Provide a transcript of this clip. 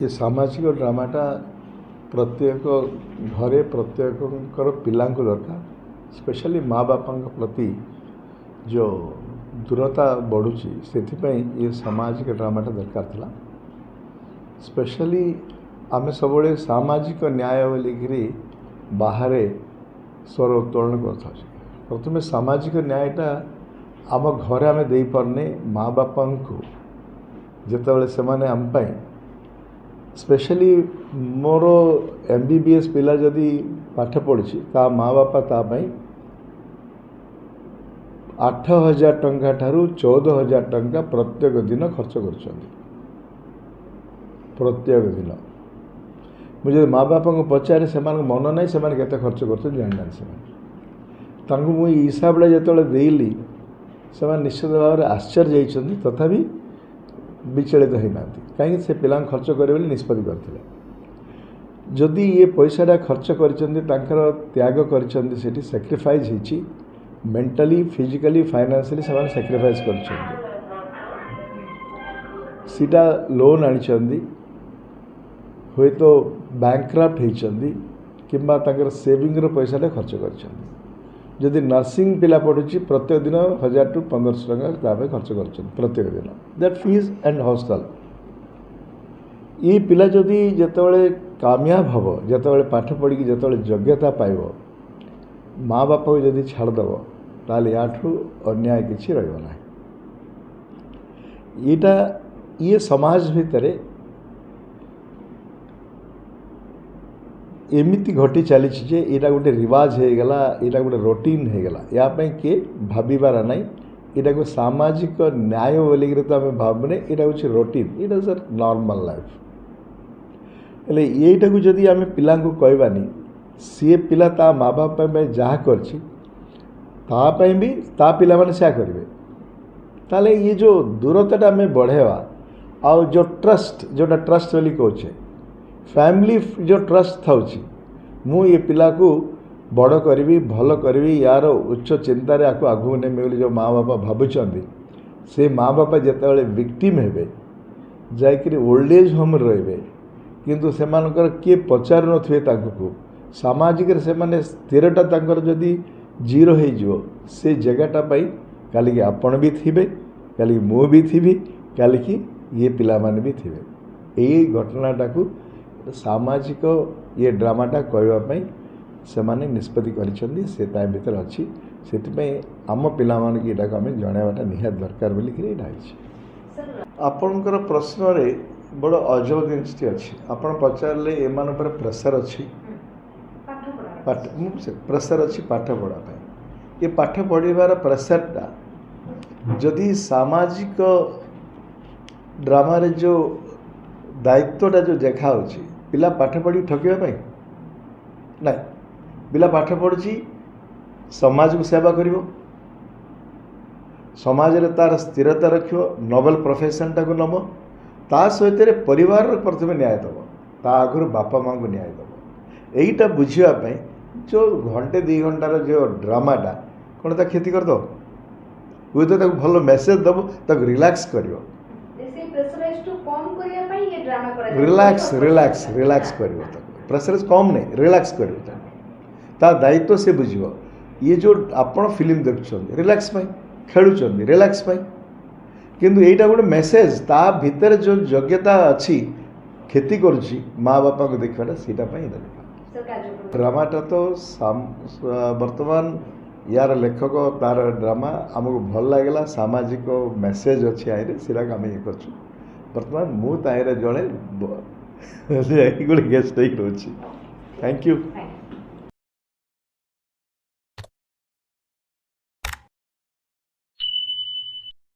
ये सामाजिक ड्रामाटा प्रत्येक घरे प्रत्येक पिलांको दरकार स्पेशली माँ बापा प्रति जो दूरता बढ़ुची से ये सामाजिक ड्रामाटा दरकार था। स्पेशली आम सब सामाजिक न्याय बोलिकी बाहर स्वर उत्तोलन कर प्रथम सामाजिक न्यायटा आम घरे आम दे पारने माँ बापा को जिते से आम स्पेशली मोर MBBS पिला जदि पाठ पढ़ी ता माँ बापा तापाई 8,000 टंका ठारू 14,000 टंका प्रत्येक दिन खर्च कर प्रत्येक दिन मुझे माँ बापा को पचारे से मन ना से केते खर्च कर जाना मुझे हिसाब जो देली से निश्चित भाव में आश्चर्य होती तथापि विचलित होना कहीं से पिला खर्च करें निष्पत्ति करते जदि ये पैसाटा खर्च कर त्याग कर सैक्रिफाइस होती मेंटली फिजिकली फाइनेंशियली से सैक्रिफाइस करटा लोन आनी हुए तो बैंकक्रप्ट होती कि सेविंग पैसाटा खर्च कर जदि नर्सिंग पिला पढ़ुची प्रत्येक दिन 1,000 to 1,500 टंका खर्च कर प्रत्येक दिन दैट फीस एंड हॉस्टल ये पिला जदि जितेबाला कामयाब हम जितेबाला पाठ पढ़ी जितेबाला योग्यता पाइब माँ बापा को जदि छाड़देव ताल याठू अन्याय किसी रहा यहाँ ये समाज भितर एमती घटी चली यहाँ गोटे रिवाज हो गला यहाँ गोटे रोटीन हो गला यापाई किए भाबार ना यहाँ को सामाजिक न्याय बोलिक तो आम भावने यहाँ हूँ routine it sir normal life हेले यहीटा को जदि आम पिला कहबानी सी पिला ता माँ बाप जहाँ कर भी ता पिला माने क्या करेंगे ताले ये जो दूरता आम बढ़ेवा आउ जो ट्रस्ट जोटा ट्रस्ट बोली कहे फैमिली जो ट्रस्ट था मु ये पिला को बड़ करी भल करी यार उच्च चिंतार आपको आगू नहीं जो माँ बापा भावुं से माँ बापा जिते विक्टिम हे जाकि ओल्ड एज होम रे किंतु से किए पचार थे सामाजिक स्थिरता जदि जीरो हो से जगहटा काली आपण भी थे काली मु भी थी काली ये पिला माने भी थे यही घटनाटा को सामाजिक ये ड्रामाटा कहवाई से माने निष्पत्ति कर भीतर अच्छी से आम पिला यहाँ आम जनवाटा निहात दरकार बोलिकी आपणकर प्रश्न रे बड़ अजब जिनटी अच्छी आपड़ पचारे एम प्रेसर अच्छी प्रेसर अच्छी पाठ पढ़ापी ये पाठ पढ़ार प्रेसरटा जदि सामाजिक ड्रामा रे जो दायित्वटा जो देखा पिला पाठ पढ़ी ठकिया ना पिला पाठ पढ़ी समाज को सेवा कर समाज रे तार स्थिरता रख नोबेल प्रोफेशनटा को नब ता सहित परिवार प्रथम न्याय दब ता आगु बापा माँ को न्याय दब यहीटा बुझापी जो घंटे 2 घंटार जो ड्रामाटा कौन ता क्षति करद हुए तो भल मेसेज दब ताक रिलैक्स कर रिलैक्स रिलैक्स रिलैक्स कर प्रेसराइज कम नहीं रिलैक्स कर दायित्व से बुझ ये जो आपण फिल्म देखुं रिलैक्स खेलुं रिलैक्स किंतु यहाँ गोटे मेसेज ता भितर जो योग्यता अच्छी क्षति करुच्ची माँ बापा को देखाटा से ड्रामाटा तो वर्तमान यार लेखक तार ड्रामा आमको भल लगला सामाजिक मेसेज अच्छी आईरे सीरा आम ये कर बर्तमान मुझे जड़े गोटे गेस्ट रोचे थैंक यू।